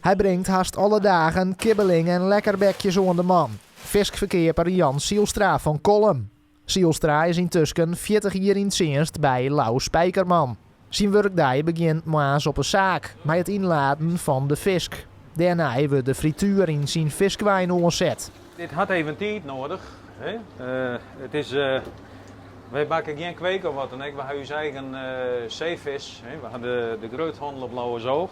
Hij brengt haast alle dagen kibbeling en lekkerbekjes onder de man. Fiskverkeerper Jan Sielstra van Kolm. Sielstra is intussen 40 jaar in dienst bij Lau Spijkerman. Zijn werkdag begint maas op een zaak, met het inladen van de fisk. Daarna wordt de frituur in zijn viskwijn omzet. Dit had even tijd nodig. Hè? Het is, wij bakken geen kweek of wat dan ook. We hebben onze eigen zeevis. Hè? We hadden de groothandel op Blauwe Zoog.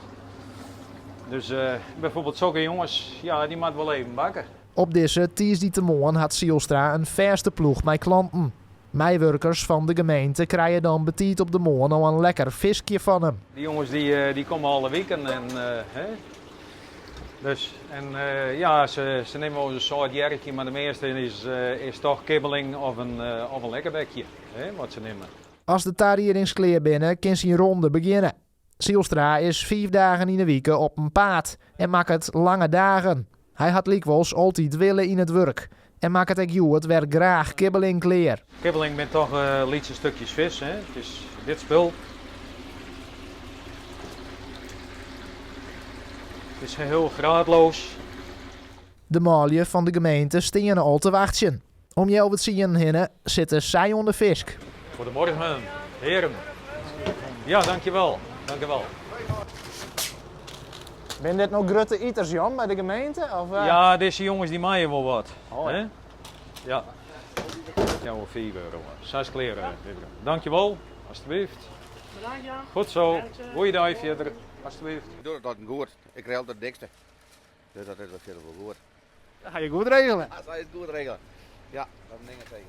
Dus bijvoorbeeld zulke jongens, ja, die moeten wel even bakken. Op deze tiisdietemorgen had Sielstra een verste ploeg met klanten. Meewerkers van de gemeente krijgen dan betiet op de morgen al een lekker visje van hem. Die jongens die komen alle weken. Hè? Dus, ja, ze nemen wel een soort jerkje, maar de meeste is toch kibbeling of een lekkerbekje, hè, wat ze nemen. Als de tarierings klaar binnen, kan zijn ronde beginnen. Sielstra is 5 dagen in de week op een paard en maakt het lange dagen. Hij had likwijls altijd willen in het werk en maakt het ook het werk graag kibbeling klaar. Kibbeling bent toch lietse stukjes vis, hè. Het is dit spul. Het is heel graadloos. De malje van de gemeente staan al te wachten. Om jou wat zien hinnen zitten zij onder fisk. Goedemorgen, heren. Ja, dankjewel. Dankjewel. Ben dit nog grote eaters, Jan, bij de gemeente? Of, Ja, deze jongens die maaien wel wat. Oh, hè? Ja. Ja, wel 4 euro. 6 kleren. Dankjewel, alstublieft. Bedankt, Jan. Goed zo. Goeie dag verder, alstublieft. Ik doe dat goed. Ik regel het dikste. Dus dat is wel verder wel goed. Dat ga je goed regelen. Als hij het goed regelen. Ja, dat is dingen zeker.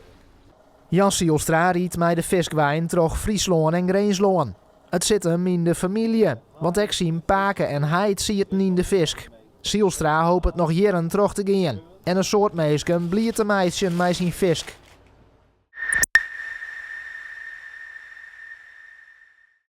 Jan Sielstra riet mij de viskwijn troch Friesland en Greensloon. Het zit hem in de familie, want ik zie hem paken en hij ziet het in de fisk. Sielstra hoopt het nog jaren terug te gaan. En een soort meisje bliert de meisje met zijn fisk.